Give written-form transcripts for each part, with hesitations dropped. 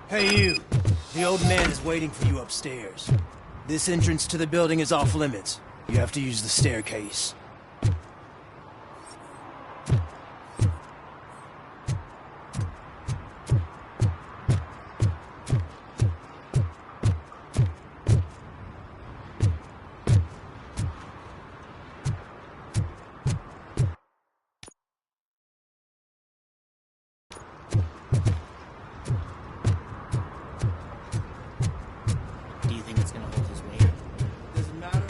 Hey you! The old man is waiting for you upstairs. This entrance to the building is off limits. You have to use the staircase. Do you think it's gonna hold his weight? Doesn't matter.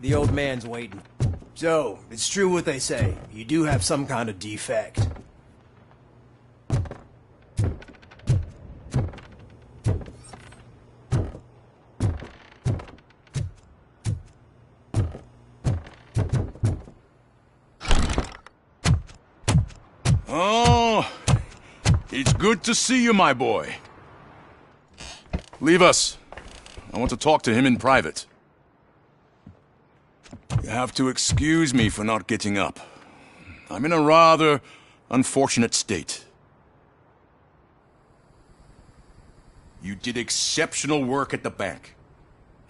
The old man's waiting. So, it's true what they say. You do have some kind of defect. Oh, it's good to see you, my boy. Leave us. I want to talk to him in private. You have to excuse me for not getting up. I'm in a rather unfortunate state. You did exceptional work at the bank.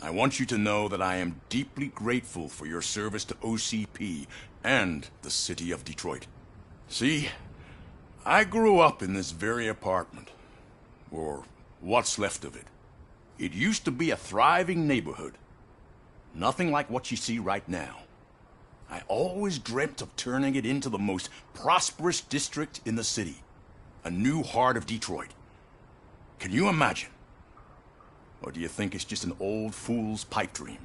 I want you to know that I am deeply grateful for your service to OCP and the city of Detroit. See, I grew up in this very apartment, or what's left of it. It used to be a thriving neighborhood. Nothing like what you see right now. I always dreamt of turning it into the most prosperous district in the city. A new heart of Detroit. Can you imagine? Or do you think it's just an old fool's pipe dream?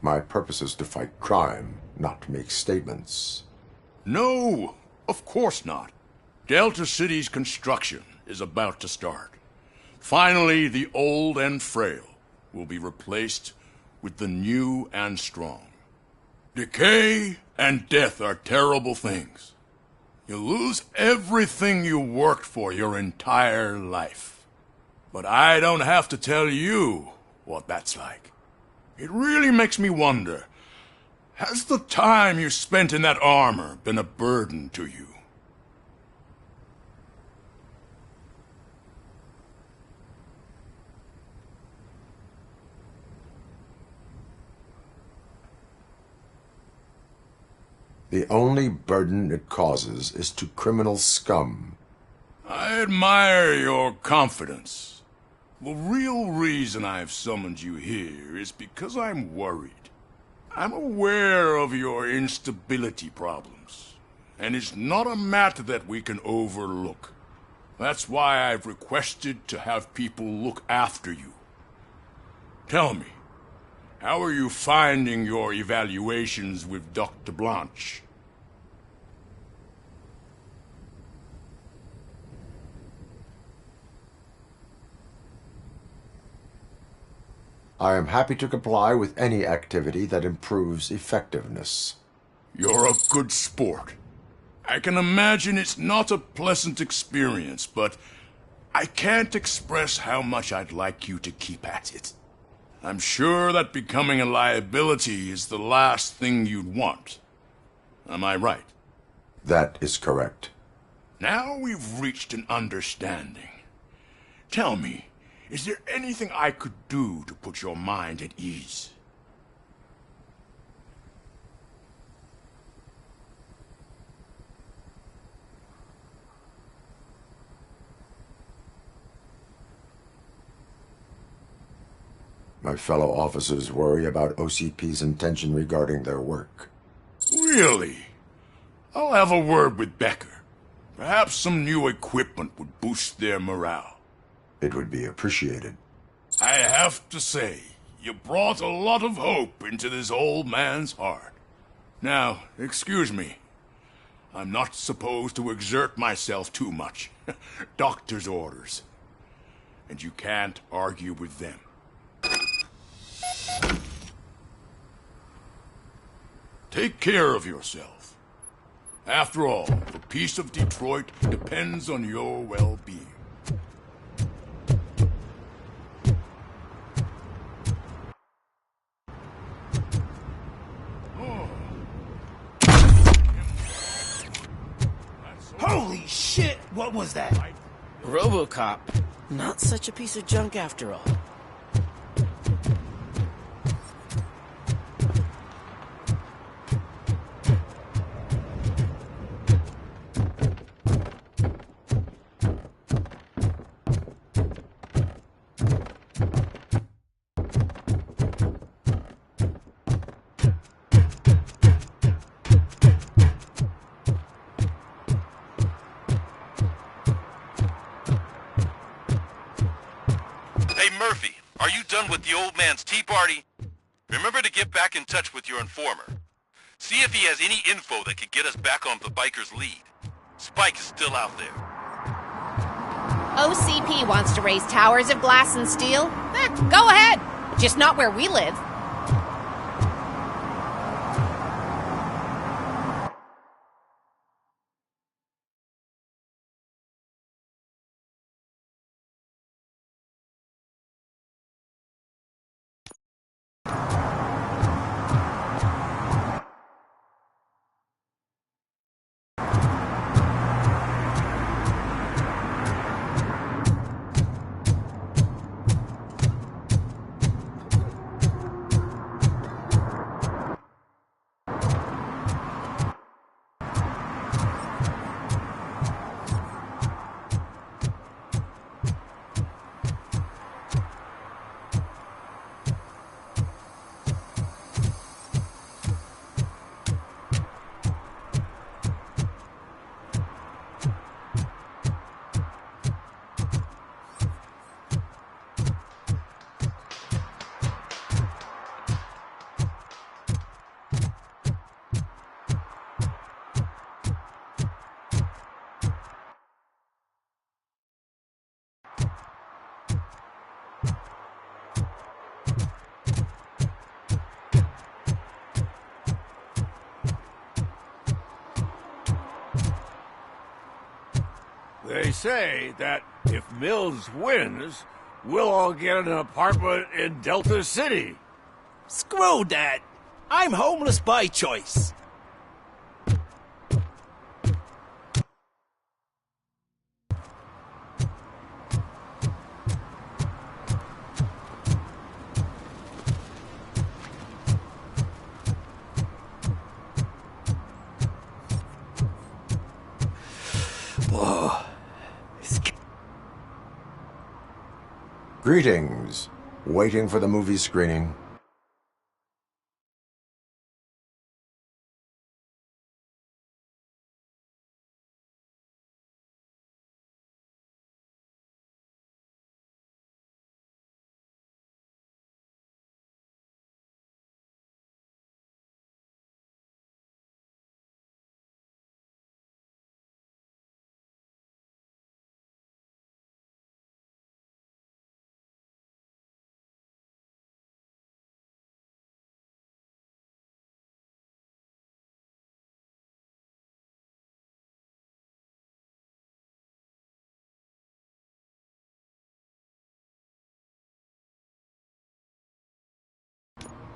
My purpose is to fight crime, not to make statements. No, of course not. Delta City's construction is about to start. Finally, the old and frail will be replaced with the new and strong. Decay and death are terrible things. You lose everything you worked for your entire life. But I don't have to tell you what that's like. It really makes me wonder, has the time you spent in that armor been a burden to you? The only burden it causes is to criminal scum. I admire your confidence. The real reason I've summoned you here is because I'm worried. I'm aware of your instability problems, and it's not a matter that we can overlook. That's why I've requested to have people look after you. Tell me, how are you finding your evaluations with Dr. Blanche? I am happy to comply with any activity that improves effectiveness. You're a good sport. I can imagine it's not a pleasant experience, but I can't express how much I'd like you to keep at it. I'm sure that becoming a liability is the last thing you'd want. Am I right? That is correct. Now we've reached an understanding. Tell me, is there anything I could do to put your mind at ease? My fellow officers worry about OCP's intention regarding their work. Really? I'll have a word with Becker. Perhaps some new equipment would boost their morale. It would be appreciated. I have to say, you brought a lot of hope into this old man's heart. Now, excuse me. I'm not supposed to exert myself too much. Doctor's orders. And you can't argue with them. Take care of yourself. After all, the peace of Detroit depends on your well-being. Holy shit! What was that? Robocop. Not such a piece of junk after all. Murphy, are you done with the old man's tea party? Remember to get back in touch with your informer. See if he has any info that could get us back on the biker's lead. Spike is still out there. OCP wants to raise towers of glass and steel? Go ahead. Just not where we live. They say that if Mills wins, we'll all get an apartment in Delta City. Screw that! I'm homeless by choice. Whoa. Greetings. Waiting for the movie screening.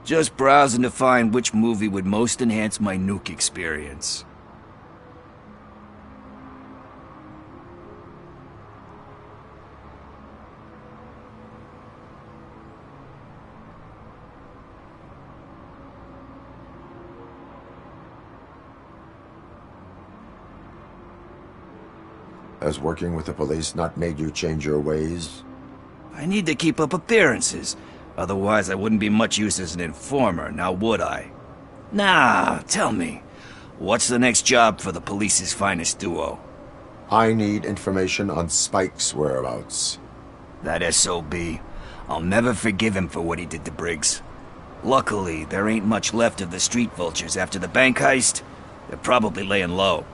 Just browsing to find which movie would most enhance my nuke experience. Has working with the police not made you change your ways? I need to keep up appearances. Otherwise, I wouldn't be much use as an informer, now would I? Nah, tell me, what's the next job for the police's finest duo? I need information on Spike's whereabouts. That SOB. I'll never forgive him for what he did to Briggs. Luckily, there ain't much left of the street vultures after the bank heist. They're probably laying low.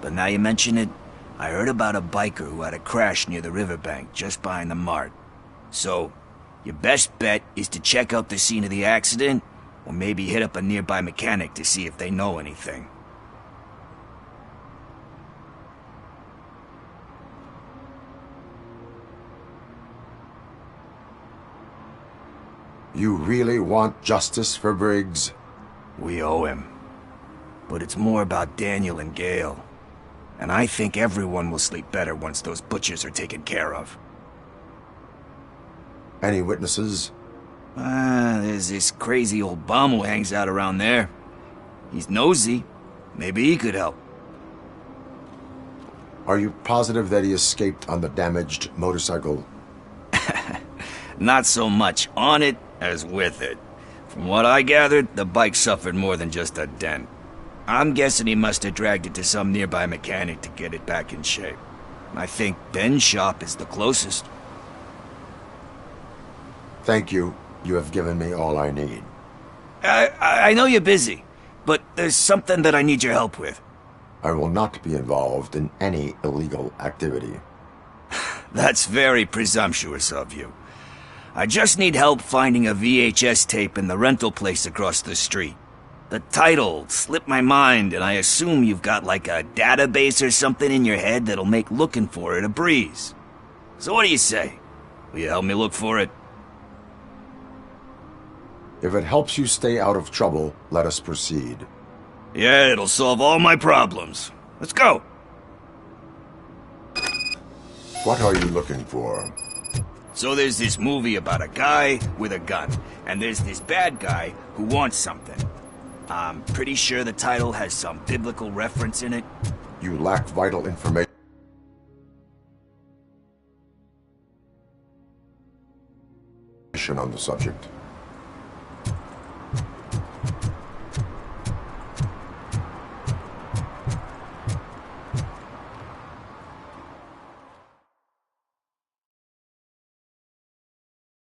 But now you mention it, I heard about a biker who had a crash near the riverbank just behind the mart. So, your best bet is to check out the scene of the accident, or maybe hit up a nearby mechanic to see if they know anything. You really want justice for Briggs? We owe him. But it's more about Daniel and Gale. And I think everyone will sleep better once those butchers are taken care of. Any witnesses? There's this crazy old bum who hangs out around there. He's nosy. Maybe he could help. Are you positive that he escaped on the damaged motorcycle? Not so much on it as with it. From what I gathered, the bike suffered more than just a dent. I'm guessing he must have dragged it to some nearby mechanic to get it back in shape. I think Ben's shop is the closest. Thank you. You have given me all I need. I know you're busy, but there's something that I need your help with. I will not be involved in any illegal activity. That's very presumptuous of you. I just need help finding a VHS tape in the rental place across the street. The title slipped my mind, and I assume you've got like a database or something in your head that'll make looking for it a breeze. So what do you say? Will you help me look for it? If it helps you stay out of trouble, let us proceed. Yeah, it'll solve all my problems. Let's go. What are you looking for? So there's this movie about a guy with a gun, and there's this bad guy who wants something. I'm pretty sure the title has some biblical reference in it. You lack vital information on the subject.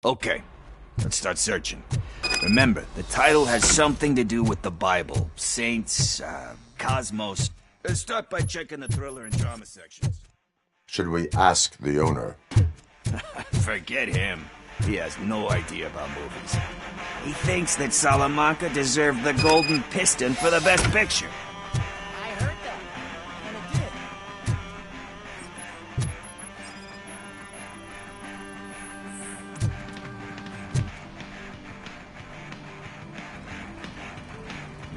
Okay, let's start searching. Remember, the title has something to do with the Bible, saints, cosmos. Let's start by checking the thriller and drama sections. Should we ask the owner? Forget him. He has no idea about movies. He thinks that Salamanca deserved the Golden Piston for the Best Picture. I heard that, and it did.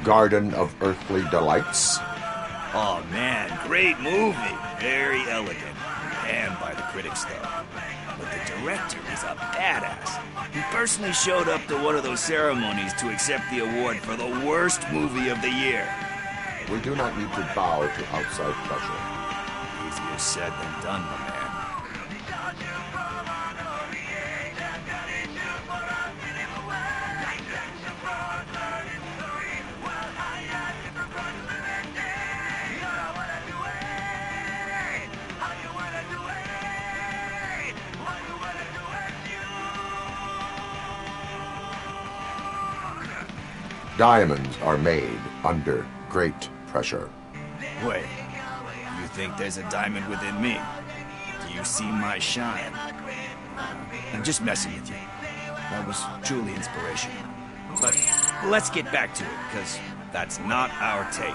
Garden of Earthly Delights? Oh man, great movie. Very elegant. Panned by the critics though. But the director is a badass. He personally showed up to one of those ceremonies to accept the award for the worst movie of the year. We do not need to bow to outside pressure. Easier said than done, my man. Diamonds are made under great pressure. Wait, you think there's a diamond within me? Do you see my shine? I'm just messing with you. That was truly inspirational. But let's get back to it, because that's not our tape.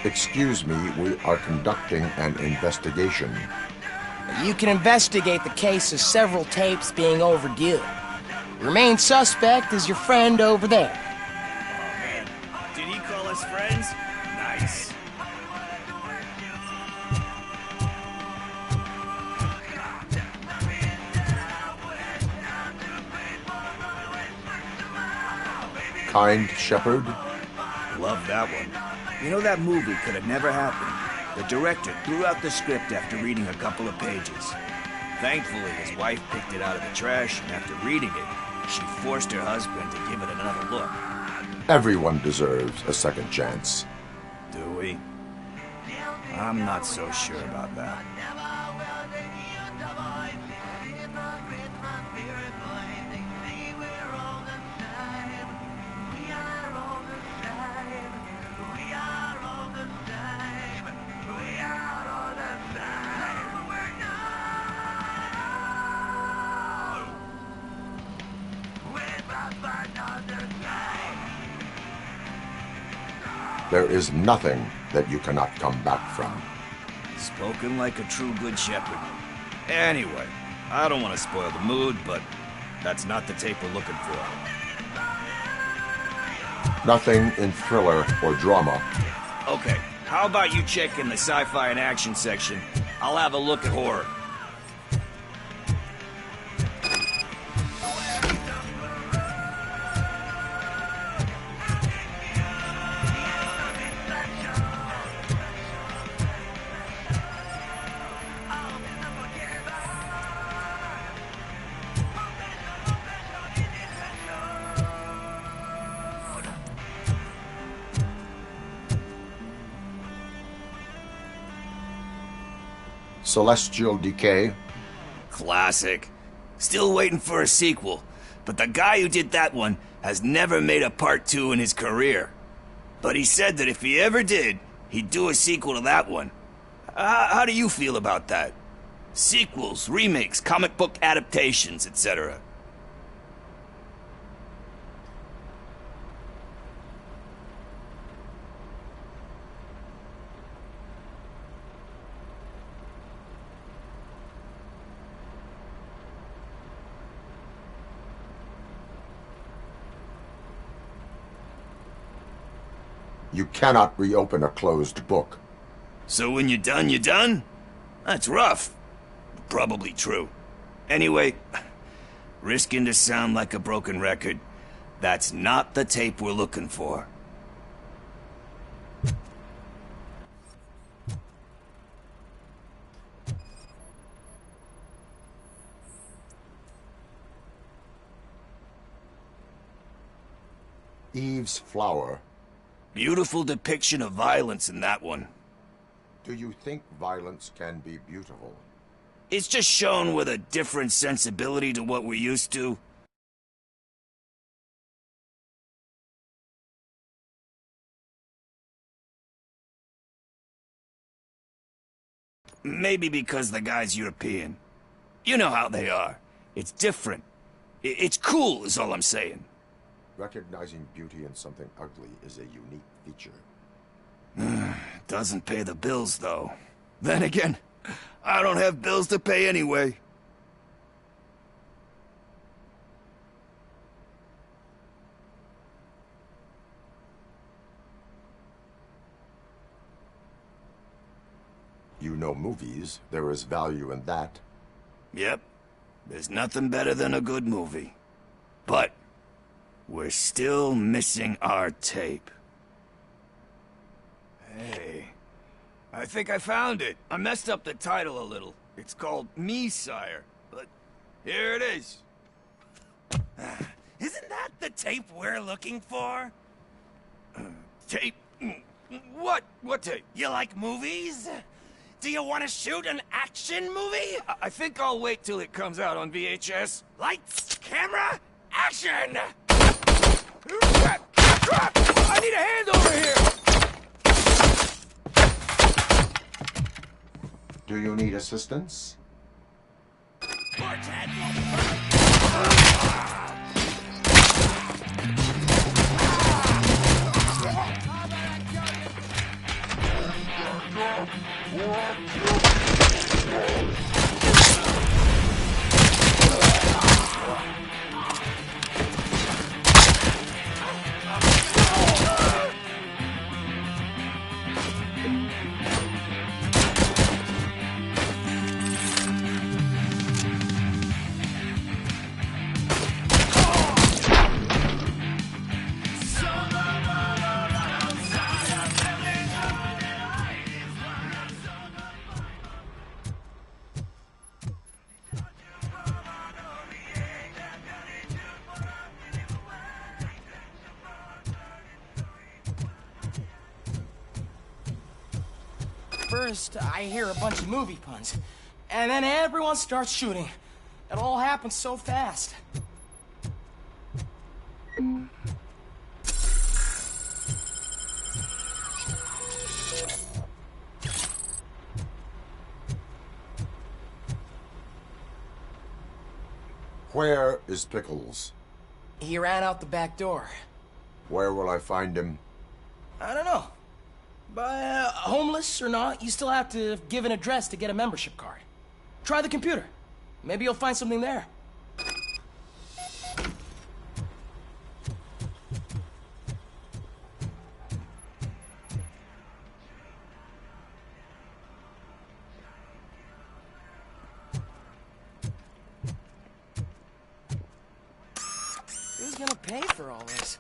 Excuse me, we are conducting an investigation. You can investigate the case of several tapes being overdue. Your main suspect is your friend over there. Oh, man. Did he call us friends? Nice. Kind shepherd? Love that one. You know, that movie could have never happened. The director threw out the script after reading a couple of pages. Thankfully, his wife picked it out of the trash, and after reading it, she forced her husband to give it another look. Everyone deserves a second chance. Do we? I'm not so sure about that. There is nothing that you cannot come back from. Spoken like a true good shepherd. Anyway, I don't want to spoil the mood, but that's not the tape we're looking for. Nothing in thriller or drama. Okay, how about you check in the sci-fi and action section? I'll have a look at horror. Celestial Decay. Classic. Still waiting for a sequel, but the guy who did that one has never made a part 2 in his career. But he said that if he ever did, he'd do a sequel to that one. How do you feel about that? Sequels, remakes, comic book adaptations, etc. You cannot reopen a closed book. So when you're done, you're done? That's rough. Probably true. Anyway, risking to sound like a broken record, that's not the tape we're looking for. Eve's Flower. Beautiful depiction of violence in that one. Do you think violence can be beautiful? It's just shown with a different sensibility to what we're used to. Maybe because the guy's European. You know how they are. It's different. It's cool, is all I'm saying. Recognizing beauty in something ugly is a unique feature. Doesn't pay the bills, though. Then again, I don't have bills to pay anyway. You know movies. There is value in that. Yep. There's nothing better than a good movie. But we're still missing our tape. Hey, I think I found it. I messed up the title a little. It's called Me, Sire, but here it is. Isn't that the tape we're looking for? Tape? What? What tape? You like movies? Do you want to shoot an action movie? I think I'll wait till it comes out on VHS. Lights, camera, action! I need a hand over here! Do you need assistance? first, I hear a bunch of movie puns. And then everyone starts shooting. It all happens so fast. Where is Pickles? He ran out the back door. Where will I find him? I don't know. But homeless or not, you still have to give an address to get a membership card. Try the computer. Maybe you'll find something there. Who's gonna pay for all this?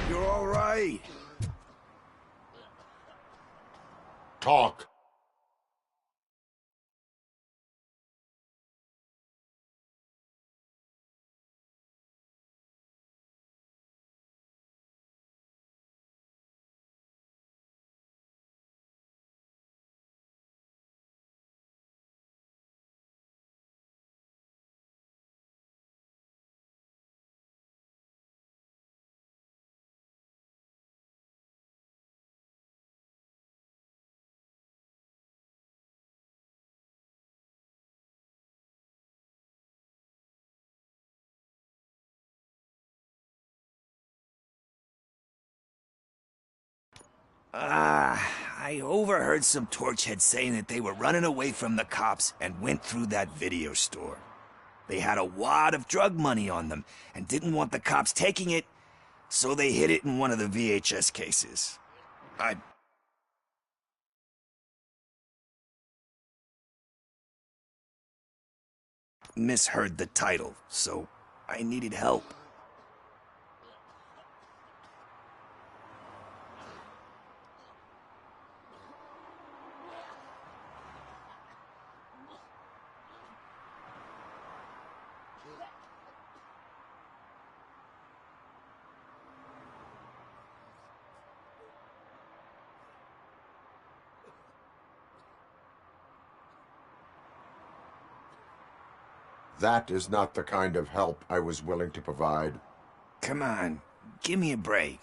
You're all right. Talk. I overheard some torchheads saying that they were running away from the cops and went through that video store. They had a wad of drug money on them and didn't want the cops taking it, so they hid it in one of the VHS cases. I misheard the title, so I needed help. That is not the kind of help I was willing to provide. Come on, give me a break.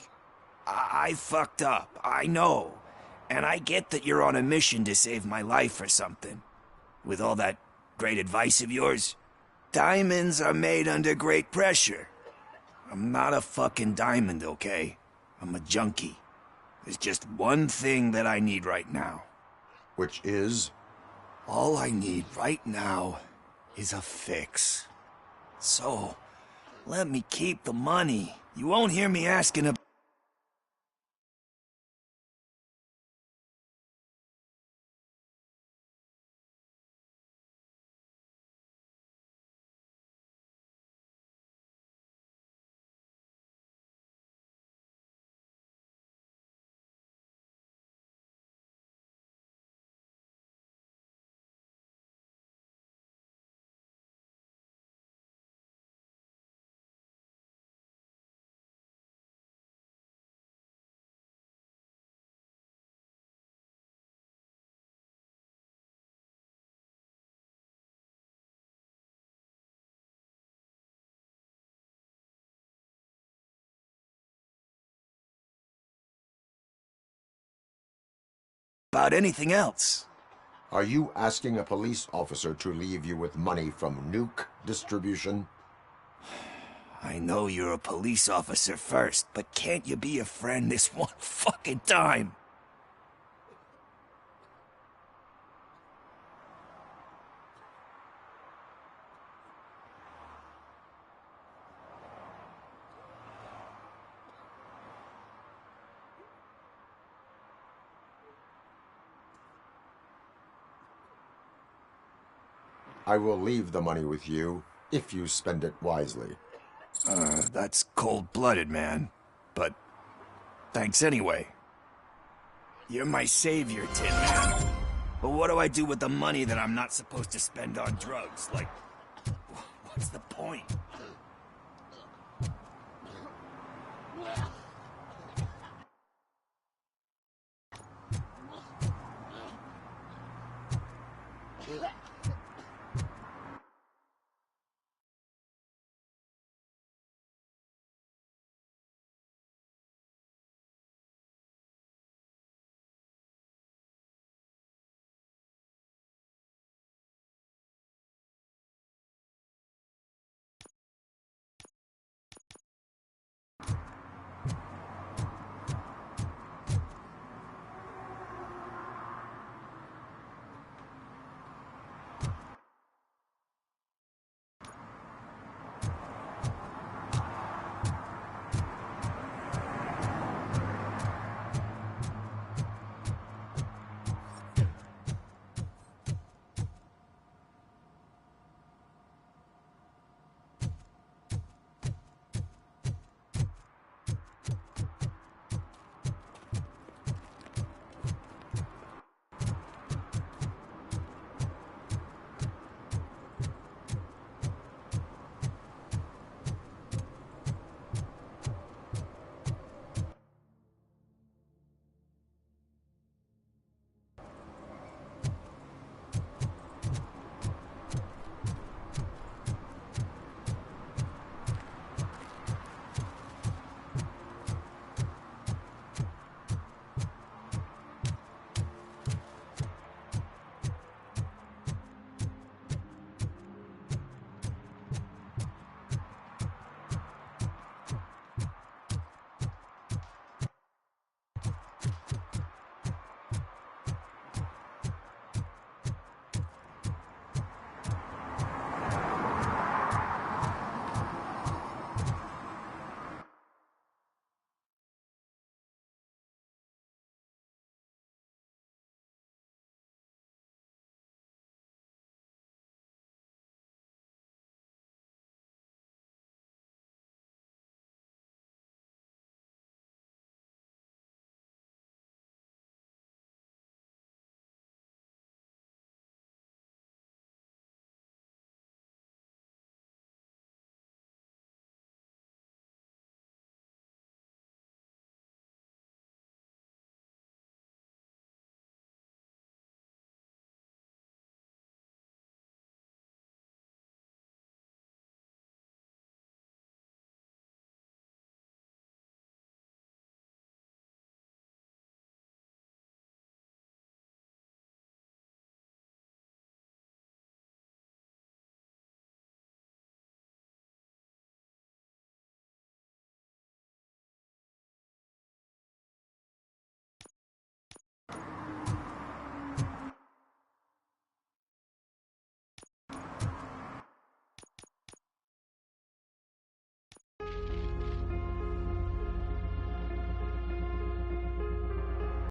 I fucked up, I know. And I get that you're on a mission to save my life or something. With all that great advice of yours. Diamonds are made under great pressure. I'm not a fucking diamond, okay? I'm a junkie. There's just one thing that I need right now. Which is? All I need right now is a fix. So, let me keep the money. You won't hear me asking about anything else. Are you asking a police officer to leave you with money from nuke distribution? I know you're a police officer first, but can't you be a friend this one fucking time? I will leave the money with you if you spend it wisely. That's cold-blooded, man. But thanks anyway. You're my savior, Tin Man. But what do I do with the money that I'm not supposed to spend on drugs? Like, what's the point?